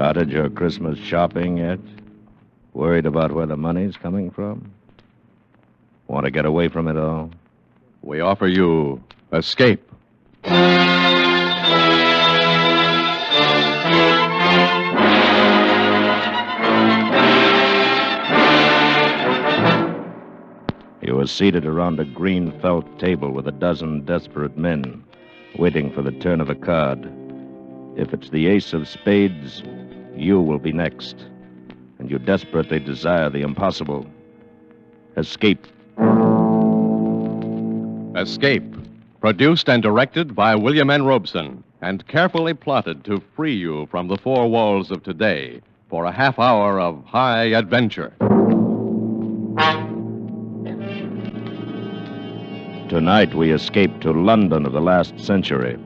Started your Christmas shopping yet? Worried about where the money's coming from? Want to get away from it all? We offer you escape. You were seated around a green felt table with a dozen desperate men, waiting for the turn of a card. If it's the ace of spades, you will be next. And you desperately desire the impossible. Escape. Escape. Produced and directed by William N. Robeson, and carefully plotted to free you from the four walls of today for a half hour of high adventure. Tonight we escape to London of the last century.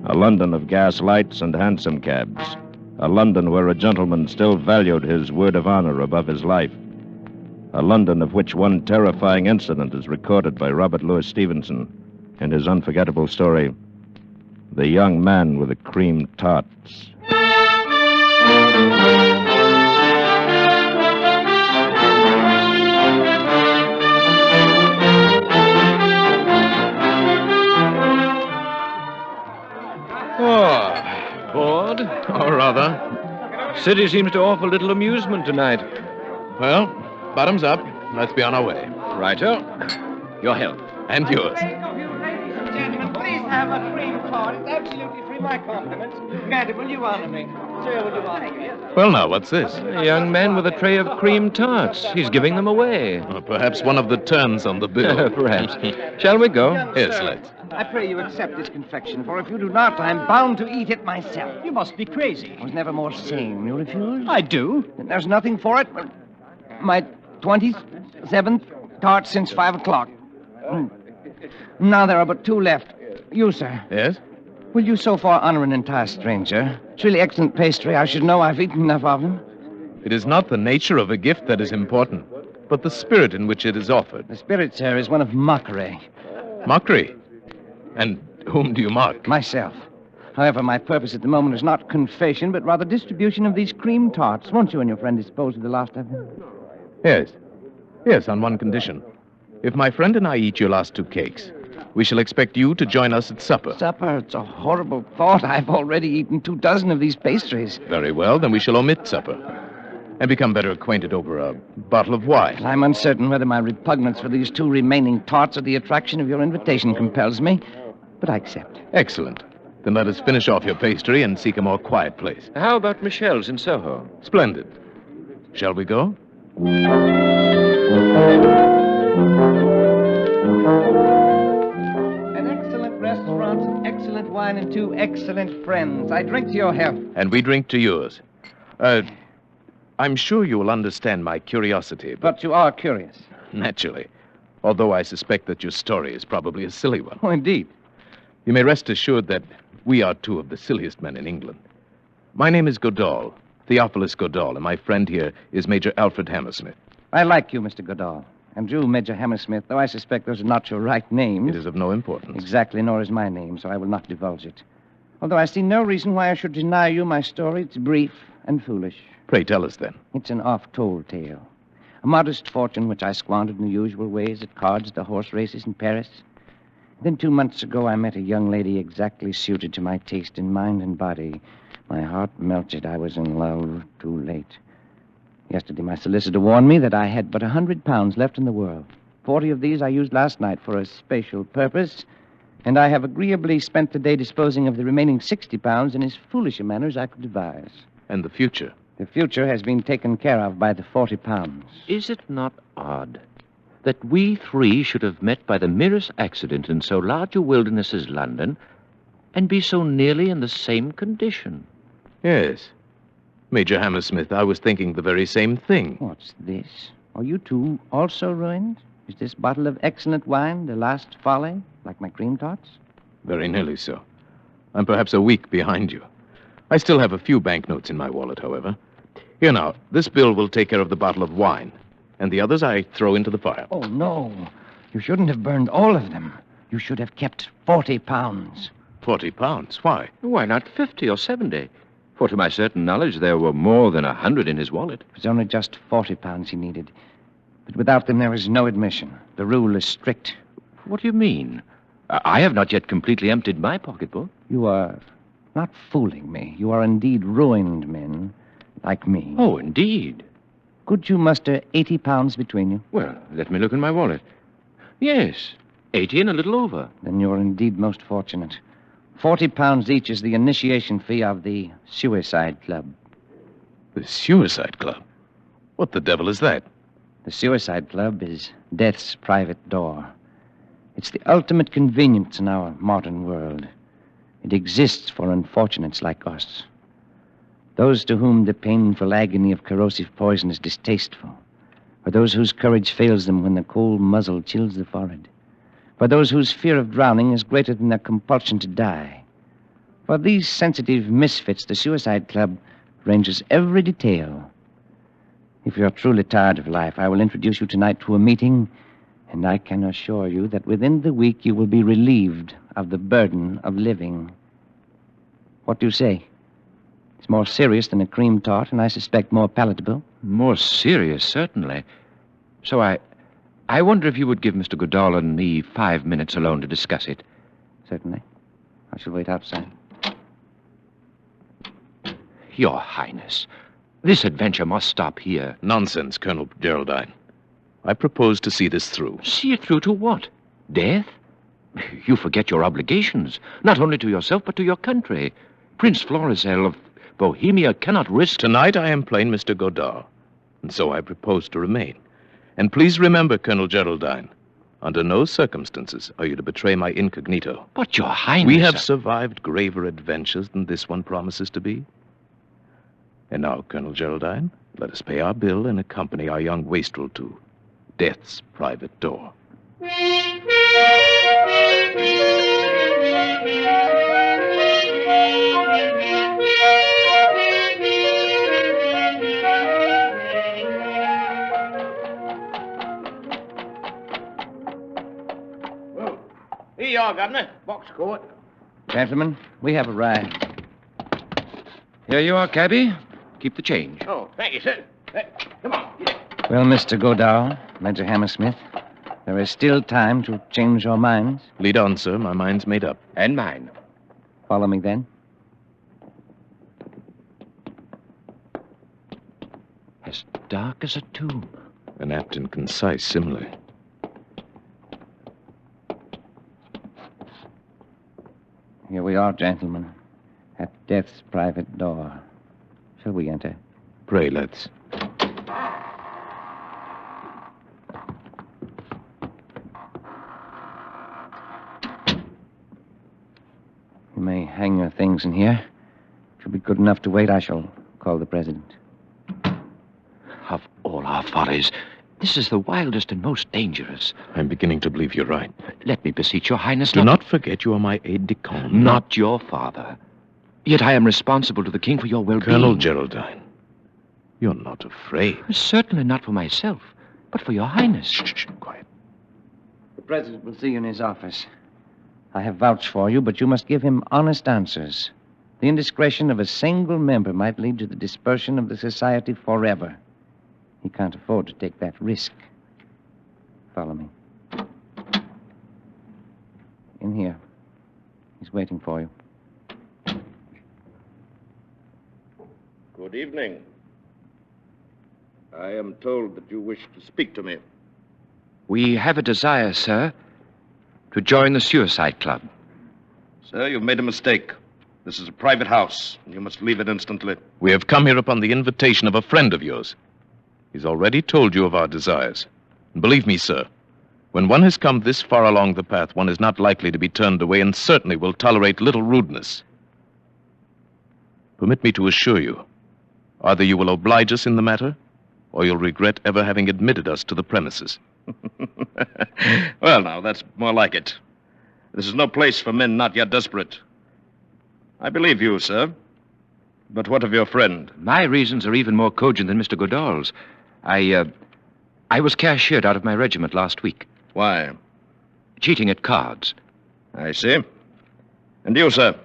A London of gas lights and hansom cabs. A London where a gentleman still valued his word of honor above his life. A London of which one terrifying incident is recorded by Robert Louis Stevenson in his unforgettable story, The Young Man with the Cream Tarts. Bored? Or rather. City seems to offer little amusement tonight. Well, bottoms up. Let's be on our way. Righto. Your health. And yours. Gentlemen, please have a cream tart. It's absolutely free. My compliments. Granted, will you honor me? Sir, will you honor me? Well, now, what's this? A young man with a tray of cream tarts. He's giving them away. Perhaps one of the turns on the bill. Perhaps. Shall we go? Yes, let's. I pray you accept this confection, for if you do not, I'm bound to eat it myself. You must be crazy. I was never more sane. You refuse? I do. And there's nothing for it but my 27th tart since 5 o'clock. Now there are but two left. You, sir. Yes? Will you so far honor an entire stranger? It's really excellent pastry. I should know I've eaten enough of them. It is not the nature of a gift that is important, but the spirit in which it is offered. The spirit, sir, is one of mockery. Mockery? And whom do you mock? Myself. However, my purpose at the moment is not confession, but rather distribution of these cream tarts. Won't you and your friend dispose of the last of them? Yes. Yes, on one condition. If my friend and I eat your last two cakes, we shall expect you to join us at supper. Supper? It's a horrible thought. I've already eaten 24 of these pastries. Very well, then we shall omit supper and become better acquainted over a bottle of wine. I'm uncertain whether my repugnance for these two remaining tarts or the attraction of your invitation compels me, but I accept. Excellent. Then let us finish off your pastry and seek a more quiet place. How about Michelle's in Soho? Splendid. Shall we go? An excellent restaurant, excellent wine, and two excellent friends. I drink to your health. And we drink to yours. I'm sure you will understand my curiosity, But you are curious. naturally, although I suspect that your story is probably a silly one. Oh, indeed. You may rest assured that we are two of the silliest men in England. My name is Goodall, Theophilus Goodall, and my friend here is Major Alfred Hammersmith. I like you, Mr. Goodall. And you, Major Hammersmith, though I suspect those are not your right names. It is of no importance. Exactly, nor is my name, so I will not divulge it. Although I see no reason why I should deny you my story. It's brief and foolish. Pray tell us then. It's an oft-told tale. A modest fortune which I squandered in the usual ways at cards, the horse races in Paris. Then 2 months ago, I met a young lady exactly suited to my taste in mind and body. My heart melted. I was in love too late. Yesterday, my solicitor warned me that I had but £100 left in the world. 40 of these I used last night for a special purpose, and I have agreeably spent the day disposing of the remaining £60 in as foolish a manner as I could devise. And the future? The future has been taken care of by the £40. Is it not odd that we three should have met by the merest accident in so large a wilderness as London and be so nearly in the same condition? Yes. Major Hammersmith, I was thinking the very same thing. What's this? Are you two also ruined? Is this bottle of excellent wine the last folly, like my cream tarts? Very nearly so. I'm perhaps a week behind you. I still have a few banknotes in my wallet, however. Here now, this bill will take care of the bottle of wine, and the others I throw into the fire. Oh, no. You shouldn't have burned all of them. You should have kept £40. £40? Why? Why not 50 or 70? For to my certain knowledge, there were more than 100 in his wallet. It was only just 40 pounds he needed. But without them, there is no admission. The rule is strict. What do you mean? I have not yet completely emptied my pocketbook. You are not fooling me. You are indeed ruined men, like me. Oh, indeed. Could you muster 80 pounds between you? Well, let me look in my wallet. Yes, 80 and a little over. Then you are indeed most fortunate. 40 pounds each is the initiation fee of the Suicide Club. The Suicide Club? What the devil is that? The Suicide Club is death's private door. It's the ultimate convenience in our modern world. It exists for unfortunates like us. Those to whom the painful agony of corrosive poison is distasteful. For those whose courage fails them when the cold muzzle chills the forehead. For those whose fear of drowning is greater than their compulsion to die. For these sensitive misfits, the Suicide Club arranges every detail. If you're truly tired of life, I will introduce you tonight to a meeting, and I can assure you that within the week you will be relieved of the burden of living. What do you say? It's more serious than a cream tart, and I suspect more palatable. More serious, certainly. So I wonder if you would give Mr. Goodall and me 5 minutes alone to discuss it. Certainly. I shall wait outside. Your Highness, this adventure must stop here. Nonsense, Colonel Geraldine. I propose to see this through. See it through to what? Death? You forget your obligations, not only to yourself, but to your country. Prince Florizel of Bohemia cannot risk... Tonight I am plain Mr. Godard, and so I propose to remain. And please remember, Colonel Geraldine, under no circumstances are you to betray my incognito. But, Your Highness... We have survived graver adventures than this one promises to be. And now, Colonel Geraldine, let us pay our bill and accompany our young wastrel to death's private door. Here you are, Governor. Box court. Gentlemen, we have arrived. Here you are, cabby. Keep the change. Oh, thank you, sir. Come on. Get it. Well, Mr. Godard, Major Hammersmith, there is still time to change your minds. Lead on, sir. My mind's made up. And mine. Follow me, then. As dark as a tomb. An apt and concise simile. Here we are, gentlemen, at death's private door. Shall we enter? Pray, let's. You may hang your things in here. If you'll be good enough to wait, I shall call the president. Of all our follies, this is the wildest and most dangerous. I'm beginning to believe you're right. Let me beseech your Highness Do not forget you are my aide-de-camp. Not your father. Yet I am responsible to the king for your well-being. Colonel Geraldine, you're not afraid. Certainly not for myself, but for your Highness. Shh, quiet. The president will see you in his office. I have vouched for you, but you must give him honest answers. The indiscretion of a single member might lead to the dispersion of the society forever. He can't afford to take that risk. Follow me. In here. He's waiting for you. Good evening. I am told that you wish to speak to me. We have a desire, sir, to join the Suicide Club. Sir, you've made a mistake. This is a private house, and you must leave it instantly. We have come here upon the invitation of a friend of yours. He's already told you of our desires. And believe me, sir, when one has come this far along the path, one is not likely to be turned away and certainly will tolerate little rudeness. Permit me to assure you, either you will oblige us in the matter, or you'll regret ever having admitted us to the premises. Well, now, that's more like it. This is no place for men not yet desperate. I believe you, sir. But what of your friend? My reasons are even more cogent than Mr. Goodall's. I was cashiered out of my regiment last week. Why? Cheating at cards. I see. And you, sir?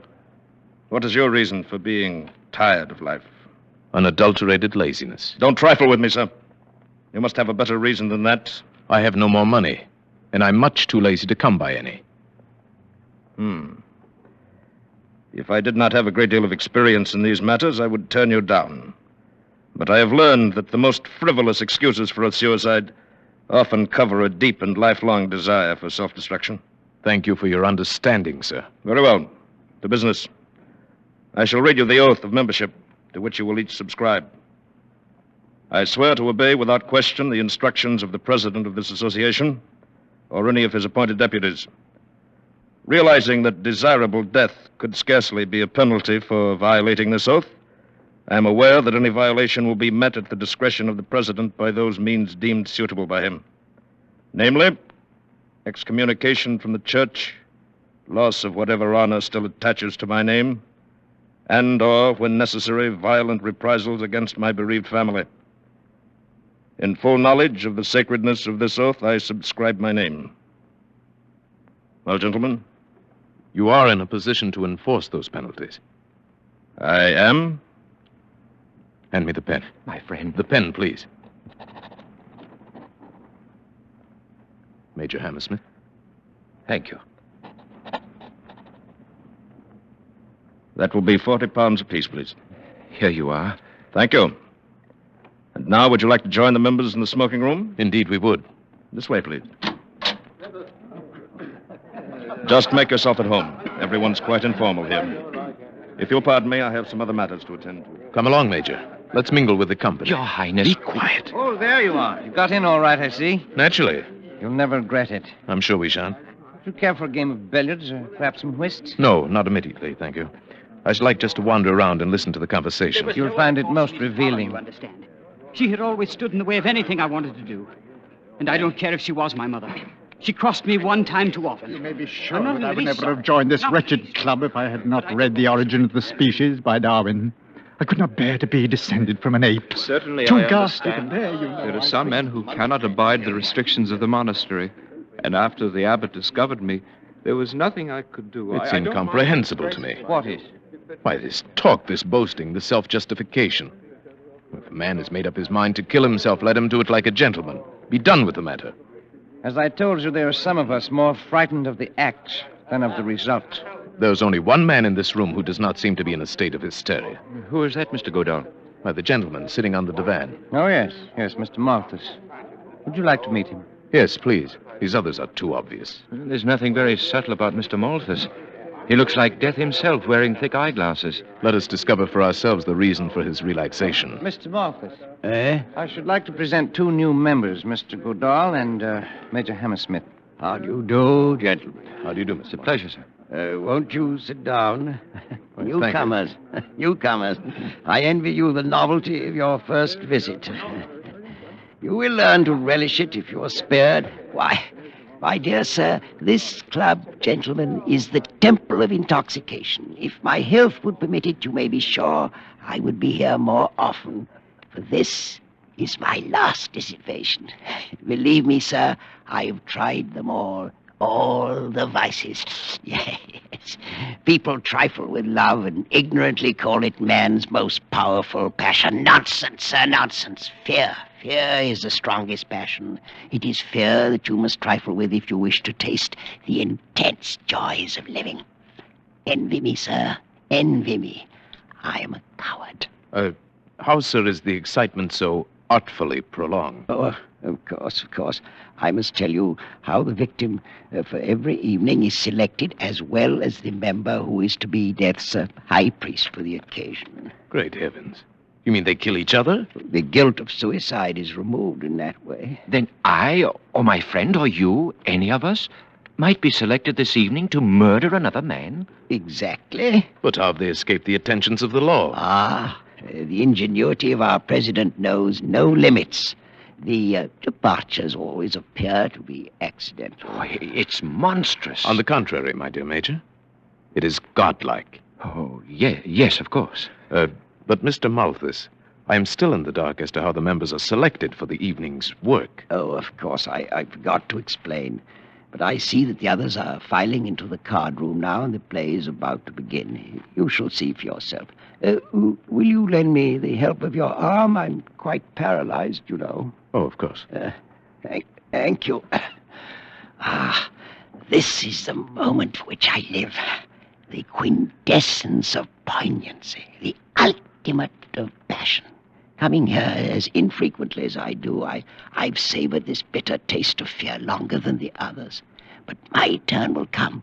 What is your reason for being tired of life. Unadulterated laziness. Don't trifle with me, sir. You must have a better reason than that. I have no more money, and I'm much too lazy to come by any. If I did not have a great deal of experience in these matters, I would turn you down. But I have learned that the most frivolous excuses for a suicide often cover a deep and lifelong desire for self-destruction. Thank you for your understanding, sir. Very well. To business. I shall read you the oath of membership to which you will each subscribe. I swear to obey without question the instructions of the president of this association or any of his appointed deputies. Realizing that desirable death could scarcely be a penalty for violating this oath, I am aware that any violation will be met at the discretion of the president by those means deemed suitable by him. Namely, excommunication from the church, loss of whatever honor still attaches to my name, and, or, when necessary, violent reprisals against my bereaved family. In full knowledge of the sacredness of this oath, I subscribe my name. Well, gentlemen? You are in a position to enforce those penalties. I am. Hand me the pen. My friend. The pen, please. Major Hammersmith. Thank you. That will be £40 apiece, please. Here you are. Thank you. And now, would you like to join the members in the smoking room? Indeed, we would. This way, please. Just make yourself at home. Everyone's quite informal here. If you'll pardon me, I have some other matters to attend to. Come along, Major. Let's mingle with the company. Your Highness. Be quiet. Oh, there you are. You got in all right, I see. Naturally. You'll never regret it. I'm sure we shan't. Do you care for a game of billiards or perhaps some whist? No, not immediately, thank you. I should like just to wander around and listen to the conversation. You'll find it most revealing. You understand? She had always stood in the way of anything I wanted to do. And I don't care if she was my mother. She crossed me one time too often. You may be sure I'm not that I would really never sorry. have joined this No, wretched please. club if I had not read The Origin of the Species by Darwin. I could not bear to be descended from an ape. Certainly, Too I ghastly understand. to bear, you know. There are some men who cannot abide the restrictions of the monastery. And after the abbot discovered me, there was nothing I could do. It's I don't incomprehensible to me. What is? Why, this talk, this boasting, this self-justification. If a man has made up his mind to kill himself, let him do it like a gentleman. Be done with the matter. As I told you, there are some of us more frightened of the act than of the result. There's only one man in this room who does not seem to be in a state of hysteria. Who is that, Mr. Godall? Why, the gentleman sitting on the divan. Oh, yes. Yes, Mr. Malthus. Would you like to meet him? Yes, please. These others are too obvious. Well, there's nothing very subtle about Mr. Malthus. He looks like death himself, wearing thick eyeglasses. Let us discover for ourselves the reason for his relaxation. Mr. Malthus. I should like to present two new members, Mr. Godall and Major Hammersmith. How do you do, gentlemen? How do you do, It's Mr. a pleasure, sir. Won't you sit down? Well, Newcomers. Newcomers. I envy you the novelty of your first visit. You will learn to relish it if you are spared. Why, my dear sir, this club, gentlemen, is the temple of intoxication. If my health would permit it, you may be sure I would be here more often. For this is my last dissipation. Believe me, sir, I have tried them all the vices. Yes. People trifle with love and ignorantly call it man's most powerful passion. Nonsense, sir, nonsense. Fear. Fear is the strongest passion. It is fear that you must trifle with if you wish to taste the intense joys of living. Envy me, sir. Envy me. I am a coward. How, sir, is the excitement so artfully prolonged? Oh, of course. I must tell you how the victim for every evening is selected, as well as the member who is to be death's high priest for the occasion. Great heavens. You mean they kill each other? The guilt of suicide is removed in that way. Then I, or my friend, or you, any of us, might be selected this evening to murder another man? Exactly. But how have they escaped the attentions of the law? The ingenuity of our president knows no limits. The departures always appear to be accidental. Oh, it's monstrous. On the contrary, my dear Major, it is godlike. Oh, yes, of course. But Mr. Malthus, I am still in the dark as to how the members are selected for the evening's work. Oh, of course, I forgot to explain. But I see that the others are filing into the card room now, and the play is about to begin. You shall see for yourself. Will you lend me the help of your arm? I'm quite paralyzed, you know. Oh, of course. Thank you. Ah, this is the moment for which I live. The quintessence of poignancy, the ultimate of passion. Coming here as infrequently as I do, I've savored this bitter taste of fear longer than the others. But my turn will come.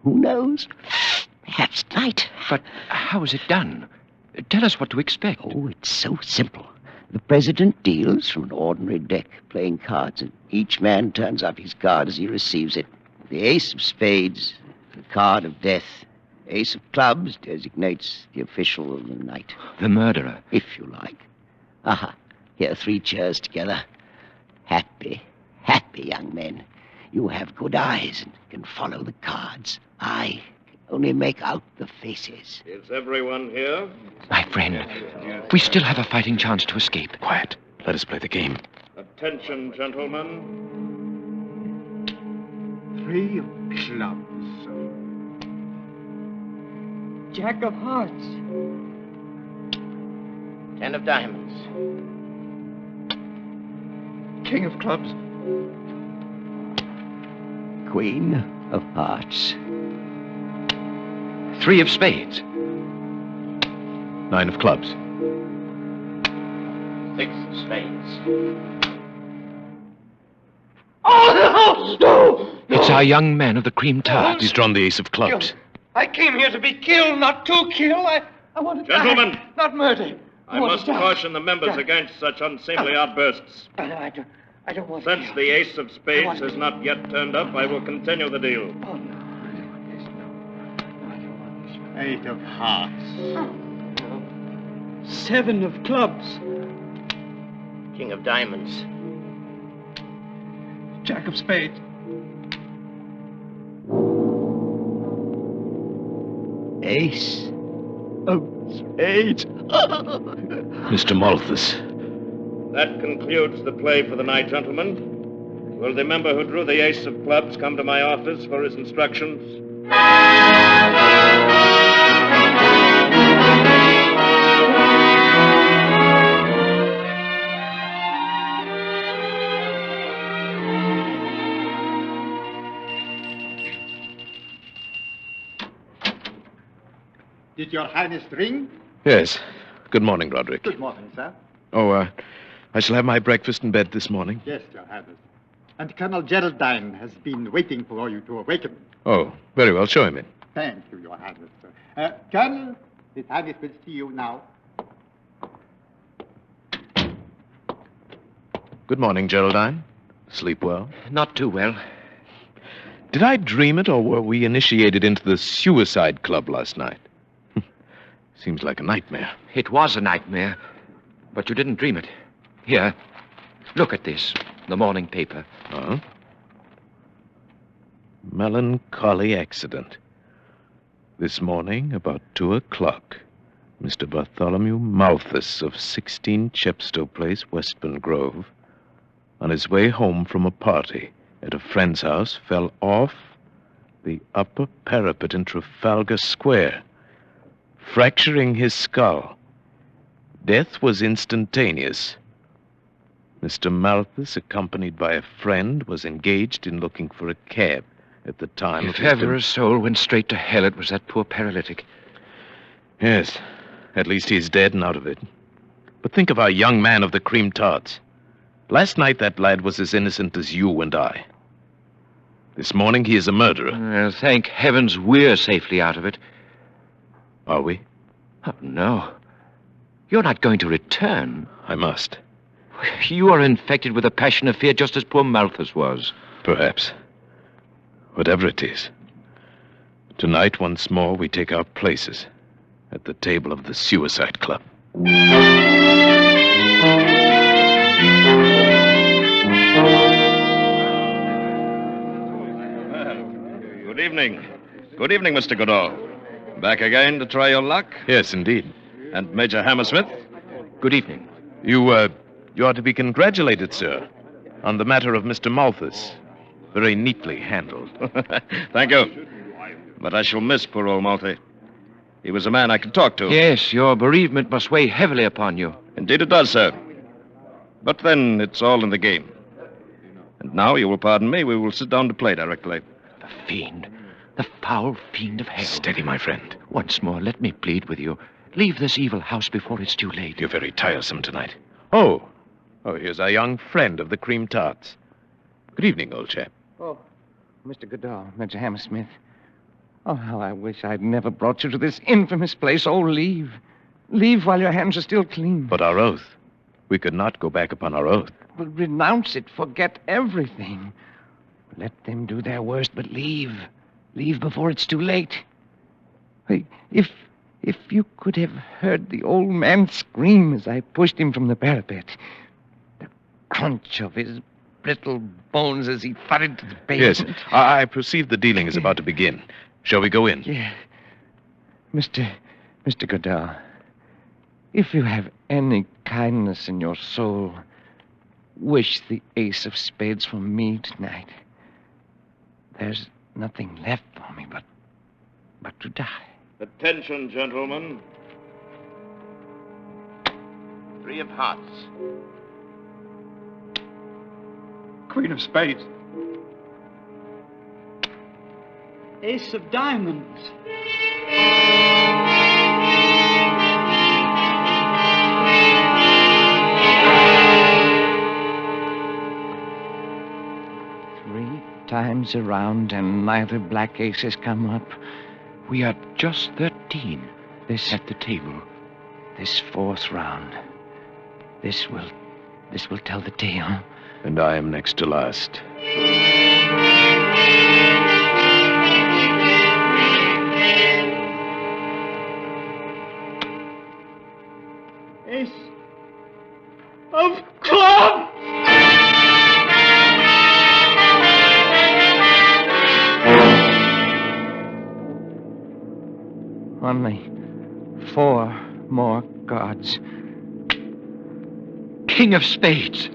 Who knows? Perhaps tonight. But how is it done? Tell us what to expect. Oh, it's so simple. The president deals from an ordinary deck, playing cards, and each man turns up his card as he receives it. The ace of spades, the card of death. Ace of clubs designates the official of the night. The murderer. If you like. Aha, here, 3 chairs together. Happy, happy young men. You have good eyes and can follow the cards. I only make out the faces. Is everyone here? My friend, we still have a fighting chance to escape. Quiet. Let us play the game. Attention, gentlemen. 3 of clubs. Jack of hearts. 10 of diamonds. King of clubs. Queen of hearts. 3 of spades. 9 of clubs. 6 of spades. Oh, no! It's our young man of the Cream Tarts. He's drawn the ace of clubs. I came here to be killed, not to kill. I want to Gentlemen. die, not murder. I must caution the members against such unseemly outbursts. But I don't want Since to. the ace of spades has not yet turned up, I will continue the deal. Oh, no. I don't want this. No. I don't want this. 8 of hearts. 7 of clubs. King of diamonds. Jack of spades. Ace of spades. Mr. Malthus. That concludes the play for the night, gentlemen. Will the member who drew the ace of clubs come to my office for his instructions? Did your highness ring? Yes. Good morning, Roderick. Good morning, sir. Oh, I shall have my breakfast in bed this morning. Yes, your highness. And Colonel Geraldine has been waiting for you to awaken. Oh, very well. Show him in. Thank you, your highness. Colonel, his highness will see you now. Good morning, Geraldine. Sleep well? Not too well. Did I dream it, or were we initiated into the suicide club last night? Seems like a nightmare. It was a nightmare, but you didn't dream it. Here, look at this, the morning paper. Huh? Melancholy accident. This morning, about 2 o'clock, Mr. Bartholomew Malthus of 16 Chepstow Place, Westbourne Grove, on his way home from a party at a friend's house, fell off the upper parapet in Trafalgar Square, fracturing his skull. Death was instantaneous. Mr. Malthus, accompanied by a friend, was engaged in looking for a cab at the time of If his ever a soul went straight to hell, it was that poor paralytic. Yes, at least he's dead and out of it. But think of our young man of the Cream Tarts. Last night that lad was as innocent as you and I. This morning he is a murderer. Thank heavens we're safely out of it. Are we? Oh, no. You're not going to return. I must. You are infected with a passion of fear just as poor Malthus was. Perhaps. Whatever it is. Tonight, once more, we take our places at the table of the Suicide Club. Good evening. Good evening, Mr. Godot. Back again to try your luck? Yes, indeed. And Major Hammersmith? Good evening. You are to be congratulated, sir, on the matter of Mr. Malthus. Very neatly handled. Thank you. But I shall miss poor old Malty. He was a man I could talk to. Yes, your bereavement must weigh heavily upon you. Indeed it does, sir. But then it's all in the game. And now, you will pardon me, we will sit down to play directly. The fiend. The foul fiend of hell. Steady, my friend. Once more, let me plead with you. Leave this evil house before it's too late. You're very tiresome tonight. Oh, here's our young friend of the Cream Tarts. Good evening, old chap. Oh, Mr. Goodall, Major Hammersmith. Oh, how I wish I'd never brought you to this infamous place. Oh, leave. Leave while your hands are still clean. But our oath. We could not go back upon our oath. Well, renounce it. Forget everything. Let them do their worst, but leave. Leave before it's too late. Hey, if you could have heard the old man scream as I pushed him from the parapet, the crunch of his brittle bones as he thudded to the Yes, pavement. I perceive the dealing is about to begin. Shall we go in? Yeah. Mr. Goodall, if you have any kindness in your soul, wish the ace of spades for me tonight. There's nothing left for me but to die. Attention, gentlemen. 3 of hearts. Queen of spades. Ace of diamonds. Three times around and neither black ace has come up. We are just 13 at the table. This fourth round. This will tell the tale. And I am next to last. Ace of clubs! Only 4 more cards. King of spades.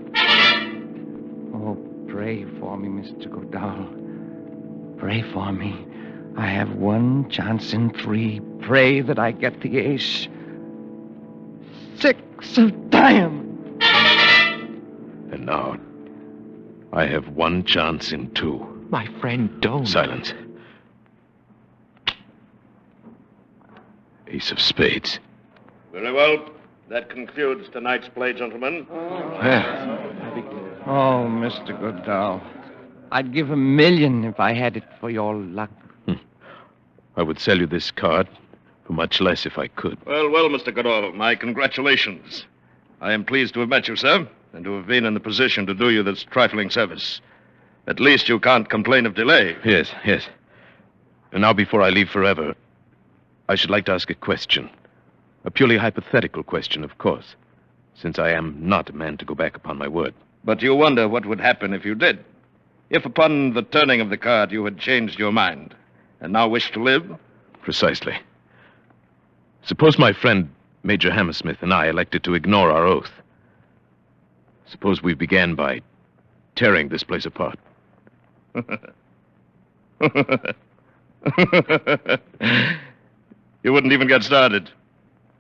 Oh, pray for me, Mr. Goodall. Pray for me. I have 1 chance in 3. Pray that I get the ace. 6 of diamonds. And now, I have 1 chance in 2. My friend, don't. Silence. Ace of spades. Very well. That concludes tonight's play, gentlemen. Oh, Mr. Goodall. I'd give $1 million if I had it for your luck. I would sell you this card for much less if I could. Well, Mr. Goodall, my congratulations. I am pleased to have met you, sir, and to have been in the position to do you this trifling service. At least you can't complain of delay. Yes. And now, before I leave forever, I should like to ask a question. A purely hypothetical question, of course, since I am not a man to go back upon my word. But you wonder what would happen if you did. If upon the turning of the card you had changed your mind and now wish to live? Precisely. Suppose my friend, Major Hammersmith, and I elected to ignore our oath. Suppose we began by tearing this place apart. You wouldn't even get started.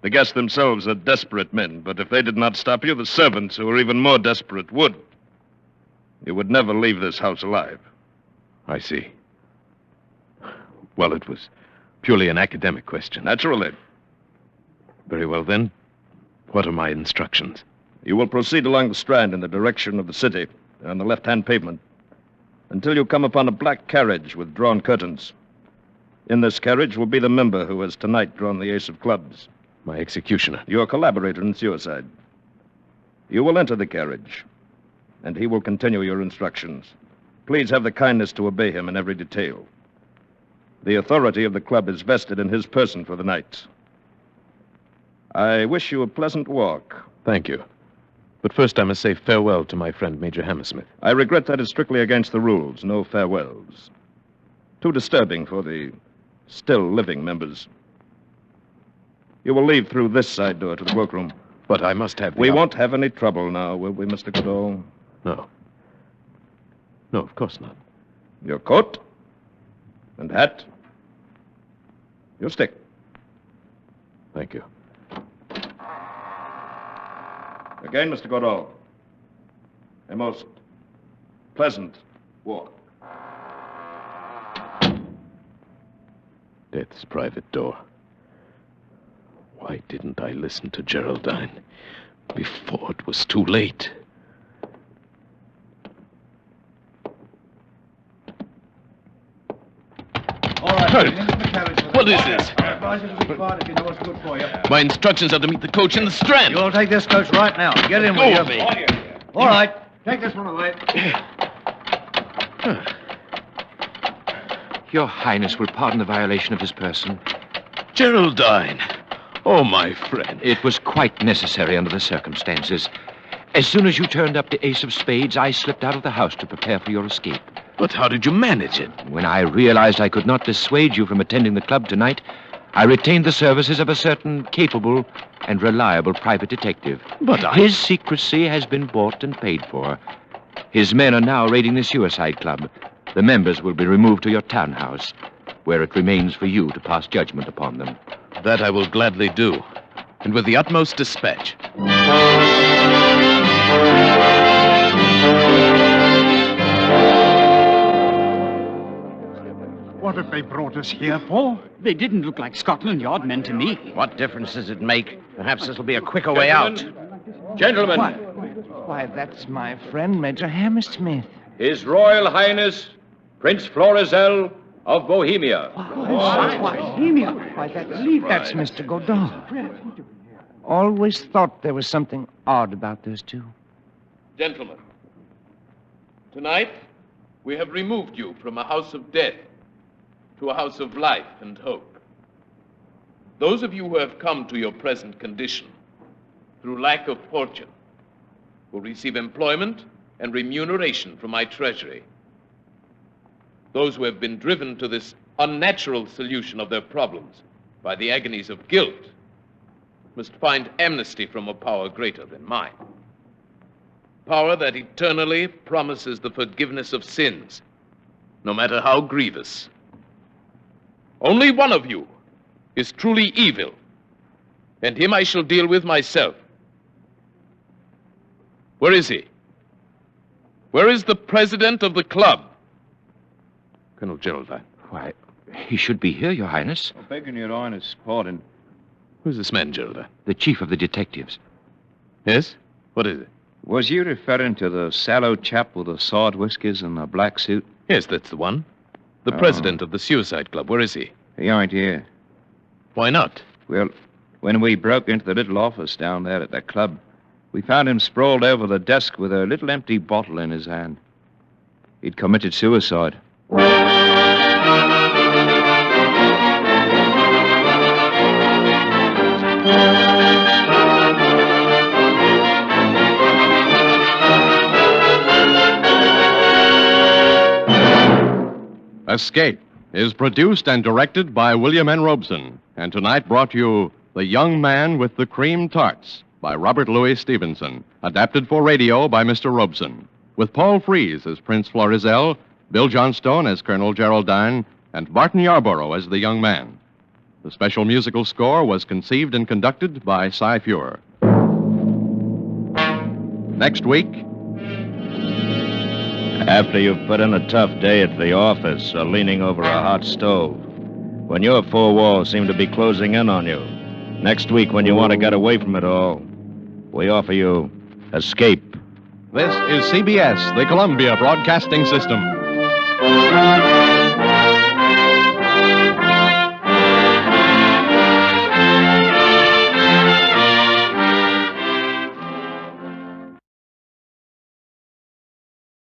The guests themselves are desperate men, but if they did not stop you, the servants, who are even more desperate, would. You would never leave this house alive. I see. Well, it was purely an academic question. Naturally. Very well, then. What are my instructions? You will proceed along the Strand in the direction of the city, on the left-hand pavement, until you come upon a black carriage with drawn curtains. In this carriage will be the member who has tonight drawn the ace of clubs. My executioner. Your collaborator in suicide. You will enter the carriage, and he will continue your instructions. Please have the kindness to obey him in every detail. The authority of the club is vested in his person for the night. I wish you a pleasant walk. Thank you. But first I must say farewell to my friend, Major Hammersmith. I regret that is strictly against the rules. No farewells. Too disturbing for the still living members. You will leave through this side door to the workroom. But I must have We won't have any trouble now, will we, Mr. Goodall? No. No, of course not. Your coat and hat. Your stick. Thank you. Again, Mr. Godall. A most pleasant walk. Death's private door. Why didn't I listen to Geraldine before it was too late? All right, into the carriage. What is this? Advise you to be quiet if you know what's good for you. My instructions are to meet the coach in the Strand. You'll take this coach right now. Get in Go with with you. me. All right. Take this one away. Your Highness will pardon the violation of his person. Geraldine. Oh, my friend. It was quite necessary under the circumstances. As soon as you turned up the ace of spades, I slipped out of the house to prepare for your escape. But how did you manage it? When I realized I could not dissuade you from attending the club tonight, I retained the services of a certain capable and reliable private detective. But His secrecy has been bought and paid for. His men are now raiding the suicide club. The members will be removed to your townhouse, where it remains for you to pass judgment upon them. That I will gladly do, and with the utmost dispatch. What have they brought us here for? They didn't look like Scotland Yard men to me. What difference does it make? Perhaps this will be a quicker way out. Gentlemen, Why, that's my friend, Major Hammersmith. His Royal Highness, Prince Florizel of Bohemia. Why, that's Mr. Godard. Always thought there was something odd about those two. Gentlemen, tonight we have removed you from a house of death to a house of life and hope. Those of you who have come to your present condition through lack of fortune will receive employment and remuneration from my treasury. Those who have been driven to this unnatural solution of their problems by the agonies of guilt must find amnesty from a power greater than mine. Power that eternally promises the forgiveness of sins, no matter how grievous. Only one of you is truly evil, and him I shall deal with myself. Where is he? Where is the president of the club? Colonel Geraldine. Why, he should be here, Your Highness. Begging your Highness' pardon. Who's this man, Geraldine? The chief of the detectives. Yes? What is it? Was you referring to the sallow chap with the side whiskers and the black suit? Yes, that's the one. The president of the suicide club. Where is he? He ain't here. Why not? Well, when we broke into the little office down there at the club, we found him sprawled over the desk with a little empty bottle in his hand. He'd committed suicide. Escape is produced and directed by William N. Robeson, and tonight brought you The Young Man with the Cream Tarts by Robert Louis Stevenson, adapted for radio by Mr. Robeson, with Paul Frees as Prince Florizel, Bill Johnstone as Colonel Geraldine, and Barton Yarborough as the young man. The special musical score was conceived and conducted by Cy Feuer. Next week, After you've put in a tough day at the office or leaning over a hot stove, when your four walls seem to be closing in on you, next week when you want to get away from it all, we offer you Escape. this is CBS, the Columbia Broadcasting System.